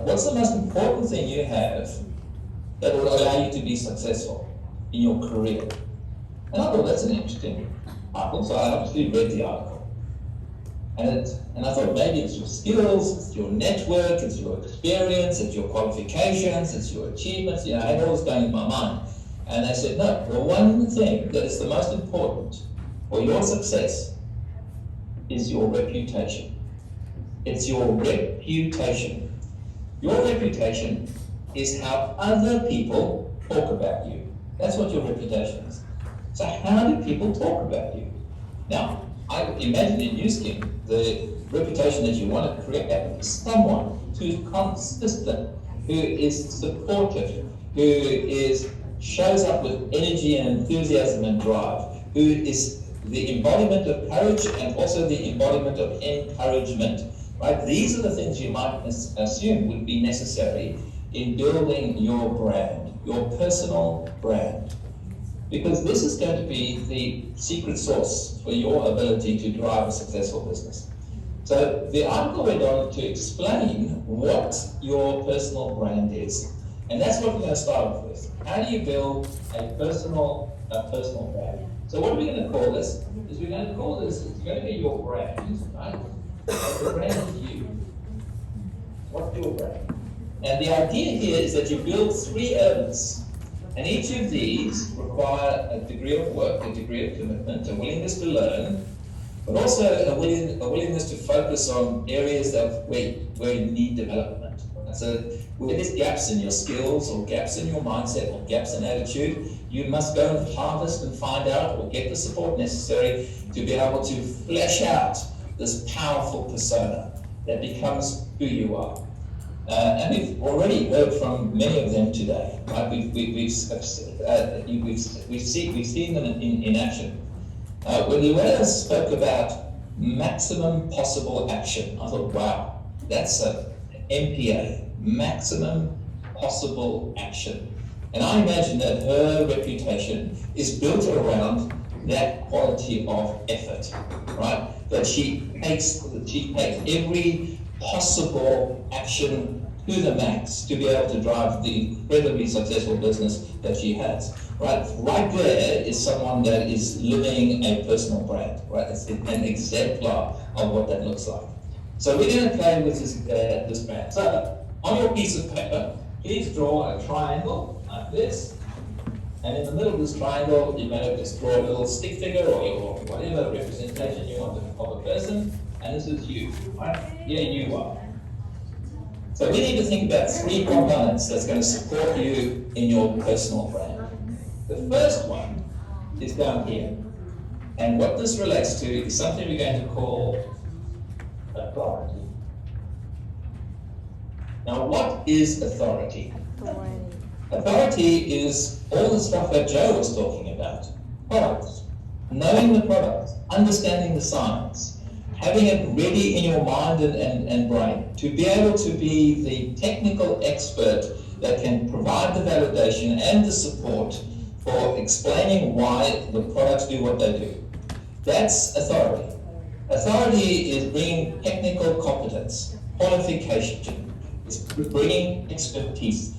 what's the most important thing you have that will allow you to be successful in your career? And I thought that's an interesting article, so I obviously read the article. And I thought maybe it's your skills, it's your network, it's your experience, it's your qualifications, it's your achievements. I had all this going in my mind. And they said, no, the one thing that is the most important for your success is your reputation. It's your reputation. Your reputation is how other people talk about you. That's what your reputation is. So how do people talk about you? Now, I imagine in NuSkin, the reputation that you want to create is someone who's consistent, who is supportive, who shows up with energy and enthusiasm and drive, who is the embodiment of courage and also the embodiment of encouragement. Right? These are the things you might assume would be necessary in building your brand, your personal brand. Because this is going to be the secret sauce for your ability to drive a successful business. So the article went on to explain what your personal brand is. And that's what we're going to start off with. How do you build a personal brand? So what are we going to call this? We're going to call this, it's going to be your brand, right? The brand is you. What's your brand? And the idea here is that you build 3 elements. And each of these require a degree of work, a degree of commitment, a willingness to learn, but also a willingness to focus on areas where you need development. And so where there's gaps in your skills or gaps in your mindset or gaps in attitude, you must go and harvest and find out or get the support necessary to be able to flesh out this powerful persona that becomes who you are. And we've already heard from many of them today. Right? We've seen them in action. When Llewellyn spoke about maximum possible action, I thought, wow, that's a MPA, maximum possible action. And I imagine that her reputation is built around that quality of effort, right? That she takes every possible action to the max to be able to drive the incredibly successful business that she has. Right there is someone that is living a personal brand, right? It's an exemplar of what that looks like. So we're going to play with this brand. So on your piece of paper, please draw a triangle like this. And in the middle of this triangle, you're going to just draw a little stick figure or whatever representation you want of a person. And this is you, right? Here you are. So we need to think about 3 components that's going to support you in your personal brand. The first one is down here. And what this relates to is something we're going to call authority. Now, what is authority? Authority is all the stuff that Joe was talking about. Products. Knowing the product, understanding the science, having it ready in your mind and brain, to be able to be the technical expert that can provide the validation and the support for explaining why the products do what they do. That's authority. Authority is bringing technical competence, qualification, it's bringing expertise.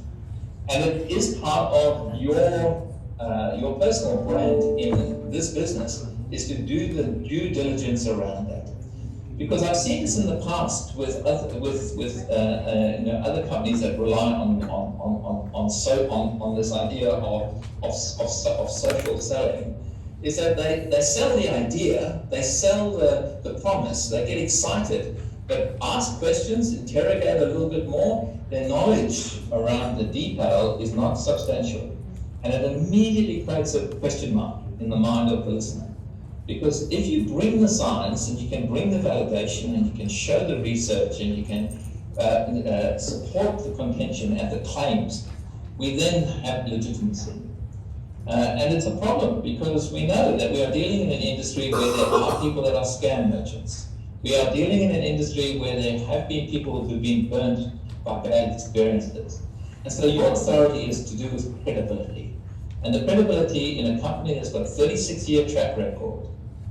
And it is part of your personal brand in this business, is to do the due diligence around that. Because I've seen this in the past with other companies that rely on this idea of social selling, is that they sell the idea, they sell the promise, they get excited, but ask questions, interrogate a little bit more, their knowledge around the detail is not substantial. And it immediately creates a question mark in the mind of the listener. Because if you bring the science and you can bring the validation and you can show the research and you can support the contention and the claims, we then have legitimacy. And it's a problem because we know that we are dealing in an industry where there are people that are scam merchants. We are dealing in an industry where there have been people who've been burnt by bad experiences. And so your authority is to do with credibility. And the credibility in a company that's got a 36-year track record,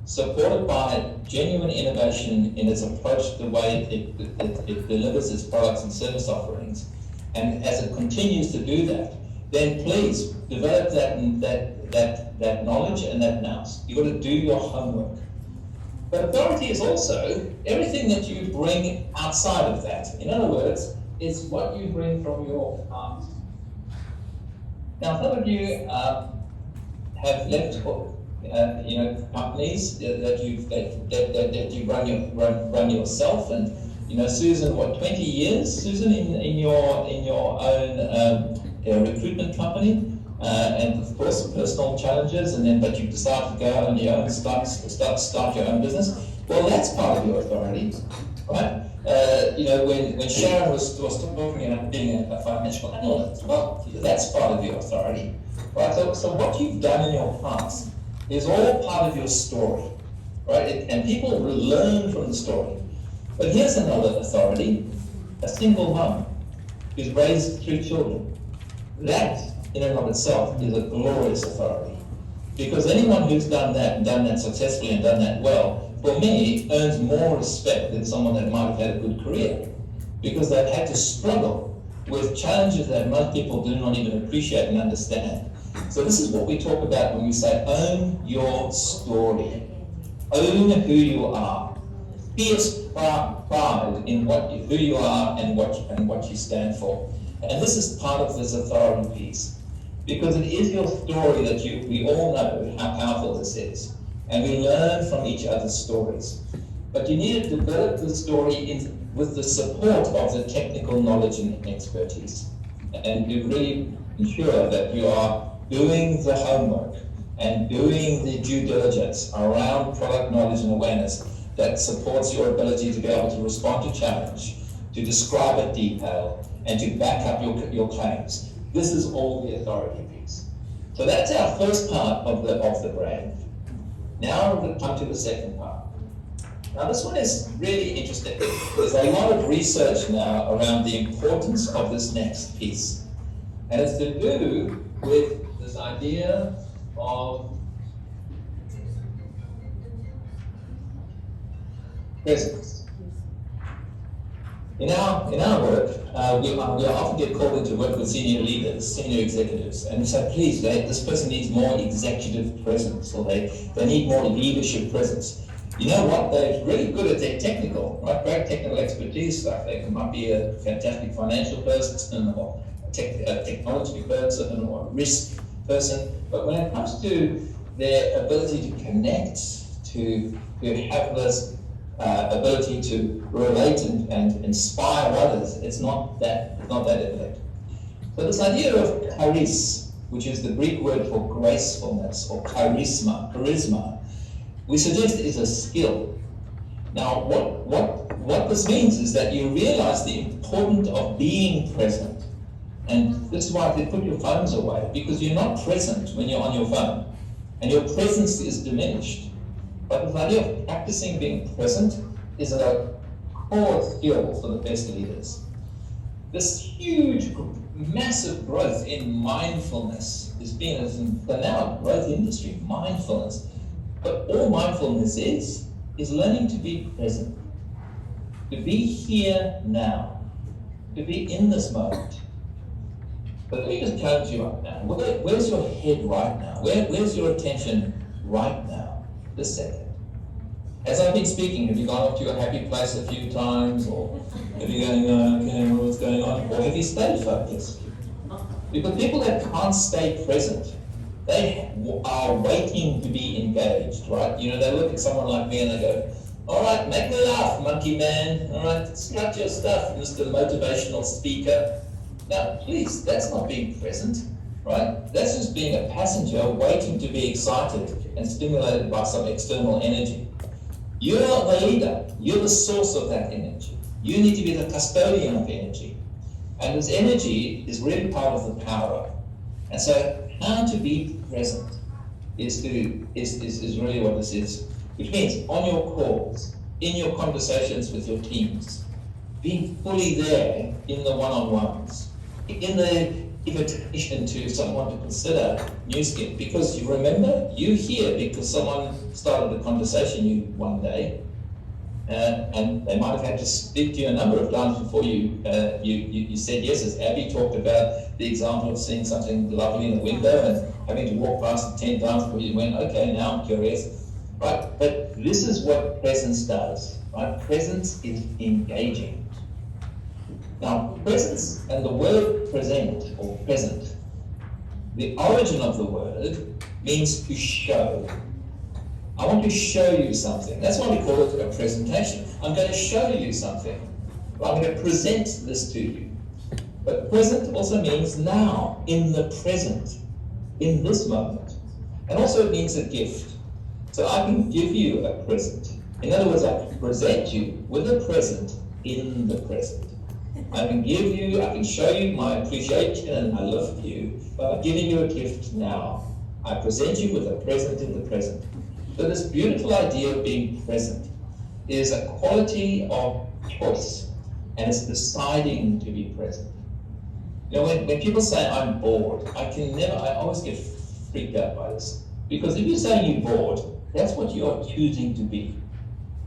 supported by genuine innovation in its approach, the way it delivers its products and service offerings, and as it continues to do that, then please develop that knowledge and that nous. You've got to do your homework. But authority is also everything that you bring outside of that. In other words, it's what you bring from your past. Now, some of you have left, companies that you run yourself, and Susan, what, 20 years, Susan, in your own recruitment company, and of course personal challenges, but you decide to go on your own, start your own business. Well, that's part of your authority, right? When Sharon was talking about being a financial analyst, well, that's part of your authority, right? So what you've done in your past is all part of your story, right? And people will learn from the story. But here's another authority: a single mom who's raised 3 children. That, in and of itself, is a glorious authority. Because anyone who's done that successfully and done that well, for me, earns more respect than someone that might have had a good career. Because they've had to struggle with challenges that most people do not even appreciate and understand. So this is what we talk about when we say own your story. Own who you are. Fierce pride in who you are and what you stand for. And this is part of this authority piece. Because it is your story that we all know how powerful this is. And we learn from each other's stories. But you need to develop the story with the support of the technical knowledge and expertise. And to really ensure that you are doing the homework and doing the due diligence around product knowledge and awareness that supports your ability to be able to respond to challenge, to describe in detail, and to back up your claims. This is all the authority piece. So that's our first part of the brand. Now we're going to come to the second part. Now this one is really interesting. There's a lot of research now around the importance of this next piece. And it's to do with this idea of presence. In our work, we often get called into work with senior leaders, senior executives, and we say, please, this person needs more executive presence, or they need more leadership presence. You know what? They're really good at their technical, right? Great technical expertise. Like they might be a fantastic financial person, or a technology person, or a risk person. But when it comes to their ability to connect, to have this ability to relate and inspire others, it's not that evident. So this idea of charis, which is the Greek word for gracefulness, or charisma, we suggest is a skill. Now, what this means is that you realize the importance of being present. And this is why they put your phones away, because you're not present when you're on your phone, and your presence is diminished. But the idea of practicing being present is a core skill for the best leaders. This huge, massive growth in mindfulness is being, for now, a growth industry, mindfulness. But all mindfulness is learning to be present, to be here now, to be in this moment. But let me just challenge you right now. Where's your head right now? Where's your attention right now, this second? As I've been speaking, have you gone off to your happy place a few times, or have you going, okay, what's going on? Or have you stayed focused? Because people that can't stay present, they are waiting to be engaged, right? They look at someone like me and they go, all right, make me laugh, monkey man. All right, strut your stuff, Mr. Motivational Speaker. Now, please, that's not being present, right? That's just being a passenger waiting to be excited and stimulated by some external energy. You're the leader. You're the source of that energy. You need to be the custodian of energy. And this energy is really part of the power. And so how to be present is really what this is. Which means on your calls, in your conversations with your teams, being fully there in the one-on-ones, in the invitation to someone to consider Nu Skin, because you remember, you here because someone started a conversation you one day, and they might have had to speak to you a number of times before you said yes, as Abby talked about the example of seeing something lovely in the window and having to walk past it 10 times before you went, okay, now I'm curious. Right? But this is what presence does. Right? Presence is engaging. Now, presence and the word present or present, the origin of the word means to show. I want to show you something. That's why we call it a presentation. I'm going to show you something. I'm going to present this to you. But present also means now, in the present, in this moment. And also it means a gift. So I can give you a present. In other words, I can present you with a present in the present. I can give you, I can show you my appreciation and my love for you, but I'm giving you a gift now. I present you with a present in the present. So this beautiful idea of being present is a quality of choice, and it's deciding to be present. You know, when people say I'm bored, I always get freaked out by this. Because if you're saying you're bored, that's what you are choosing to be.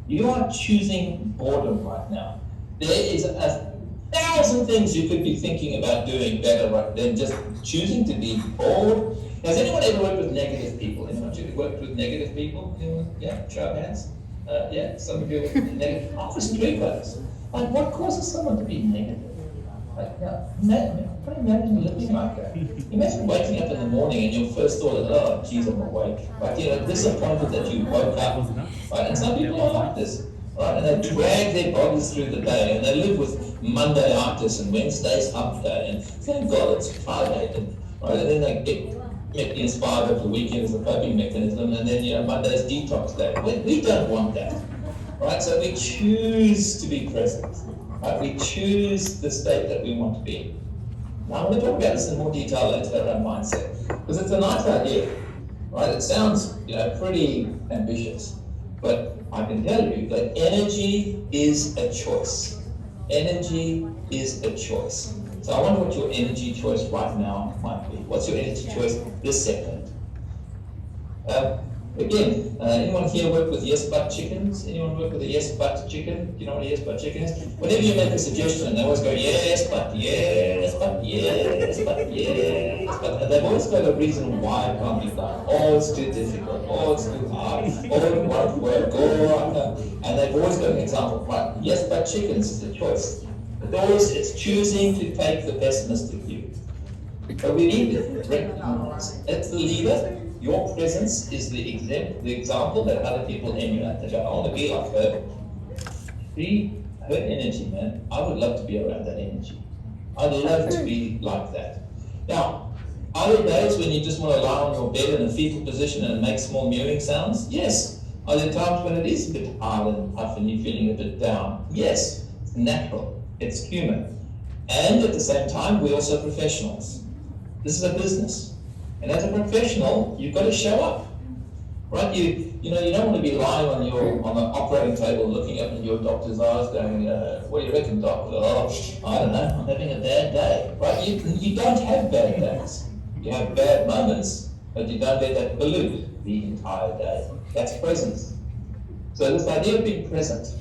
You are choosing boredom right now. There is 1,000 things you could be thinking about doing better than just choosing to be bored. Has anyone ever worked with negative people? Anyone worked with negative people? Anyone? Yeah, show of hands. Yeah, some of you work with negative. Frustrated. Like, what causes someone to be negative? Like, imagine living like that. Imagine waking up in the morning and your first thought is, oh, geez, I'm awake. Right? You know, disappointed that you woke up. Right? And some people are like this. Right? And they drag their bodies through the day, and they live with Monday-itis and Wednesday's hump day, and thank God it's Friday. Right? And then they get inspired over the weekend as a coping mechanism, and then Monday's detox day. We don't want that. Right? So we choose to be present. Right? We choose the state that we want to be. Now I'm going to talk about this in more detail later around mindset, because it's a nice idea. Right? It sounds pretty ambitious, but I can tell you that energy is a choice. Energy is a choice. So I wonder what your energy choice right now might be. What's your energy choice this second? Again, anyone here work with yes but chickens? Anyone work with a yes but chicken? Do you know what a yes but chicken is? Whenever you make a suggestion, they always go yes but, yes but, yes but, yes but. And they've always got a reason why it can't be done. Oh, it's too difficult. Oh, it's too hard. Oh, it won't work. Oh, and they've always got an example. Right, yes but chickens is a choice. It's choosing to take the pessimistic view. But we need to recognize, as the leader, your presence is the example that other people emulate. They go, I want to be like her. See, her energy, man. I would love to be around that energy. I'd love to be like that. Now, are there days when you just want to lie on your bed in a fetal position and make small mewing sounds? Yes. Are there times when it is a bit hard and tough and you're feeling a bit down? Yes. It's natural. It's human. And at the same time, we're also professionals. This is a business. And as a professional, you've got to show up. Right? You don't want to be lying on the operating table looking up in your doctor's eyes going, what do you reckon, doctor? Oh, I don't know, I'm having a bad day. Right? You don't have bad days. You have bad moments, but you don't let that pollute the entire day. That's presence. So this idea of being present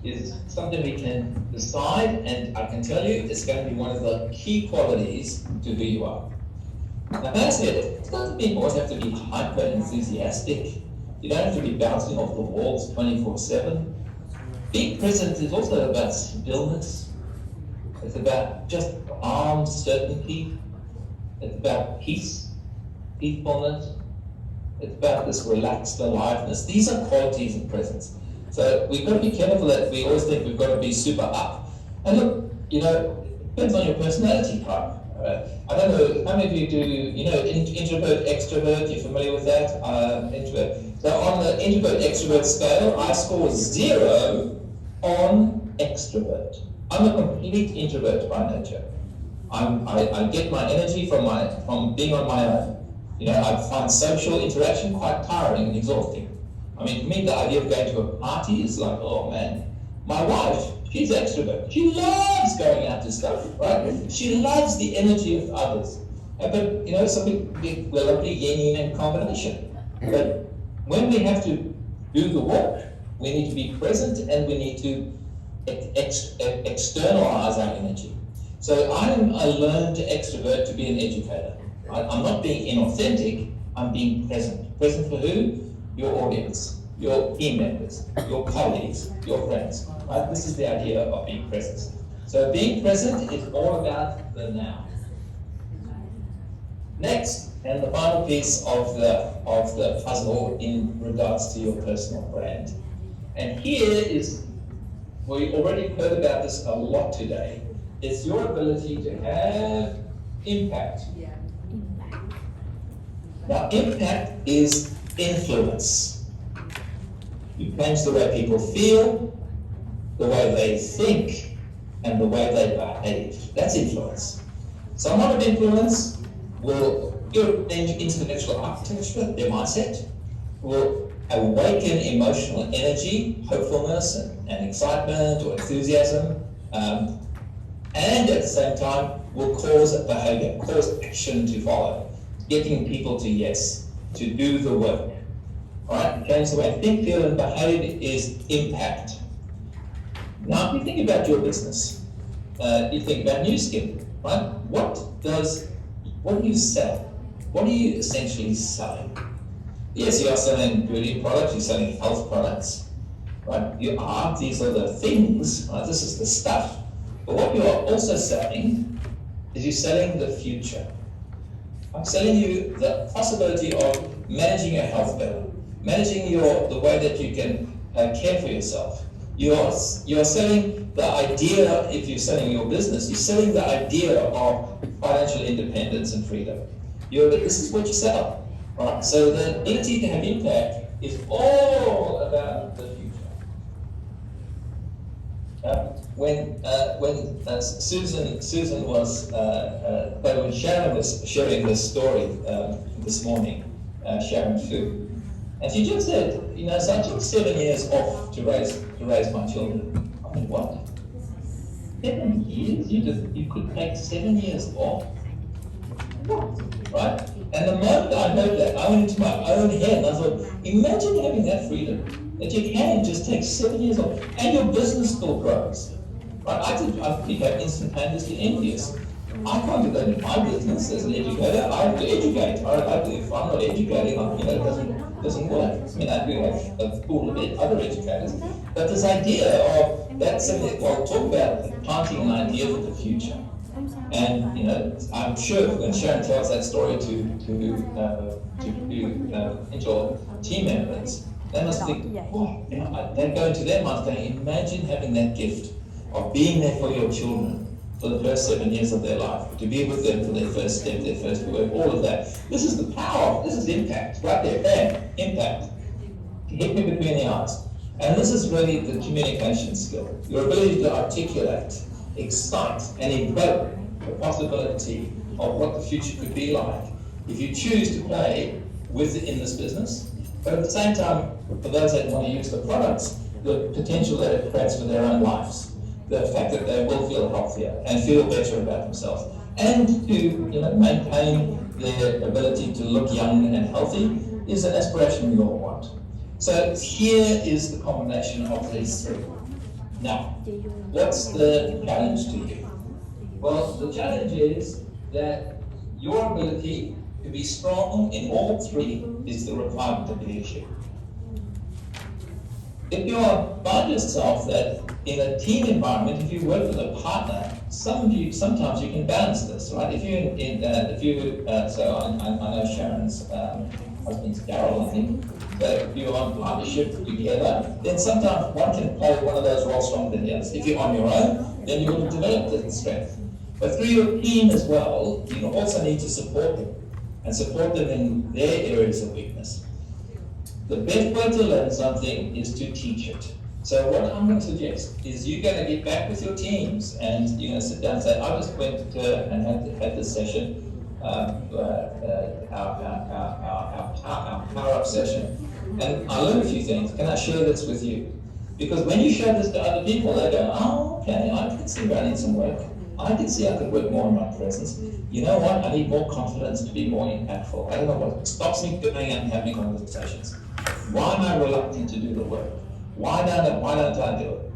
is something we can decide, and I can tell you it's going to be one of the key qualities to who you are. Now, as I said, it doesn't mean you always have to be hyper enthusiastic. You don't have to be bouncing off the walls 24/7. Being present is also about stillness. It's about just calm certainty. It's about peace, peacefulness. It's about this relaxed aliveness. These are qualities of presence. So we've got to be careful that we always think we've got to be super up. And look, it depends on your personality type. I don't know, how many of you do, introvert, extrovert, you're familiar with that? Introvert. So on the introvert, extrovert scale, I score 0 on extrovert. I'm a complete introvert by nature. I get my energy from being on my own. I find social interaction quite tiring and exhausting. I mean, for me, the idea of going to a party is like, oh man. My wife, She's extrovert. She loves going out to stuff, right? She loves the energy of others. But, some people, we're lovely yin and combination. But when we have to do the work, we need to be present and we need to externalize our energy. So I'm a learned extrovert to be an educator. I'm not being inauthentic, I'm being present. Present for who? Your audience, your team members, your colleagues, your friends. Right? This is the idea of being present. So being present is all about the now. Next, and the final piece of the puzzle in regards to your personal brand. And here is, we already heard about this a lot today. It's your ability to have impact. Now, impact is influence. You change the way people feel, the way they think, and the way they behave. That's influence. Someone of influence will intellectual architecture, their mindset, will awaken emotional energy, hopefulness, and excitement or enthusiasm, and at the same time will cause behavior, cause action to follow, getting people to yes, to do the work. All right, change the way think, feel, and behave is impact. Now, if you think about your business, you think about Nu Skin, right? What do you sell? What are you essentially selling? Yes, you are selling beauty products, you're selling health products, right? These are the things, right? This is the stuff. But what you are also selling is you're selling the future. I'm selling you the possibility of managing your health better, managing the way that you can care for yourself. You're selling the idea, if you're selling your business, you're selling the idea of financial independence and freedom. This is what you sell, right? So the ability to have impact is all about the future. When Susan was, when Sharon was sharing this story this morning, Sharon Fu, and she just said, so I took 7 years off to raise my children. I mean, what? 7 years? You could take 7 years off? What? Right? And the moment I heard that, I went into my own head and I thought, imagine having that freedom, that you can just take 7 years off and your business still grows. Right? I became instantaneously envious. I can't do that in my business as an educator. I have to educate. If I'm not educating, it doesn't work. I mean, I do have a pool of other educators. But this idea of that's something, well, talk about planting an idea for the future. And I'm sure when Sharon tells that story to your team members, they must think, they go into their minds going, imagine having that gift of being there for your children for the first 7 years of their life, to be with them for their first step, their first work, all of that. This is the power, this is impact, right there, bam, impact. Hit me between the eyes. And this is really the communication skill, your ability to articulate, excite, and evoke the possibility of what the future could be like if you choose to play in this business, but at the same time, for those that want to use the products, the potential that it creates for their own lives, the fact that they will feel healthier and feel better about themselves, and to maintain their ability to look young and healthy is an aspiration we all want. So here is the combination of these three. Now, what's the challenge to you? Well, the challenge is that your ability to be strong in all three is the requirement of leadership. If you find yourself that in a team environment, if you work with a partner, sometimes you can balance this, right? So I know Sharon's husband's Daryl, I think. So if you're on partnership together, then sometimes one can play one of those roles stronger than the others. If you're on your own, then you will develop that strength. But through your team as well, you also need to support them and support them in their areas of weakness. The best way to learn something is to teach it. So what I'm going to suggest is you're going to get back with your teams and you're going to sit down and say, I just went and had this session, our power up session, and I learned a few things. Can I share this with you? Because when you show this to other people, they go, oh, okay, I can see where I need some work. I can see I could work more on my presence. You know what? I need more confidence to be more impactful. I don't know what stops me going and having conversations. Why am I reluctant to do the work? Why don't I do it?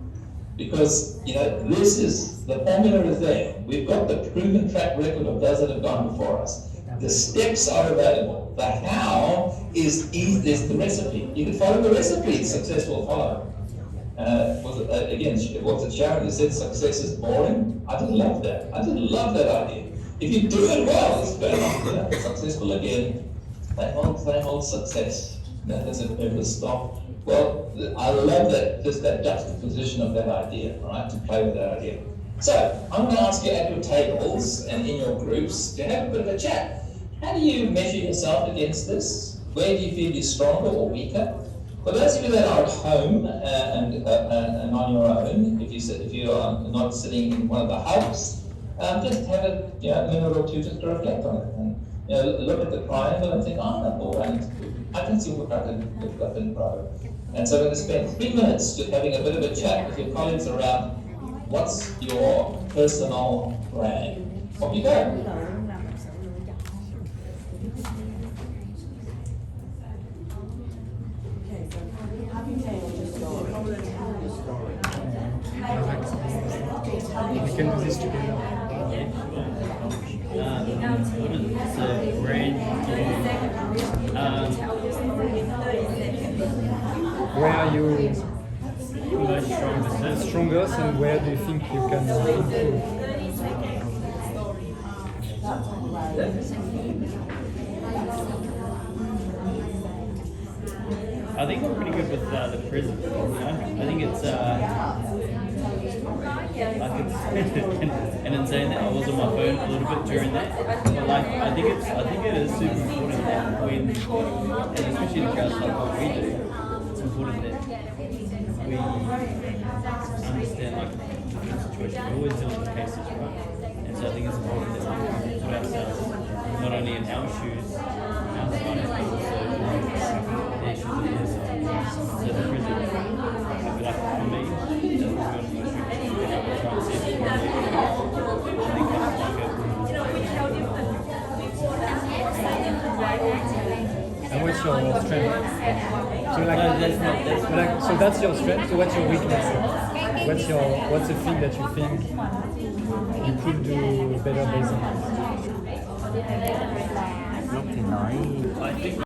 Because, you know, this is, the formula is there. We've got the proven track record of those that have gone before us. The steps are available. The how is the recipe. You can follow the recipe, it's successful, follow. It was Sharon who said success is boring. I just love that. I just love that idea. If you do it well, it's better. Successful again. Same old success. That doesn't ever stop. Well, I love that, just that juxtaposition of that idea, right? To play with that idea. So, I'm going to ask you at your tables and in your groups to have a bit of a chat. How do you measure yourself against this? Where do you feel you're stronger or weaker? For those of you that are at home and on your own, if you are not sitting in one of the hubs, just have a minute or two just to reflect on it and look at the triangle and think, I can see what I can lift up and grow. And so we're going to spend 3 minutes just having a bit of a chat with your colleagues around what's your personal brand. Off you go. We can do this together. So brand. Where are you Most strongest and where do you think you can improve? I think I'm pretty good with the prison. You know? I think it's and in saying that I was on my phone a little bit during that, but like I think it is super important that when, and especially in crowds like what we do, it's important that we understand like the different situation. We always deal with cases, right? And so I think it's important that we put ourselves not only in our shoes, our side, but also their shoes and their side. So the prison, I'd be like for me, that's what we're going to go through. Try and see if it's really good. I think that's like a And what's your strength? So like, so that's your strength. So what's your weakness? What's the thing that you think you could do better based on? Lúc thì nói I think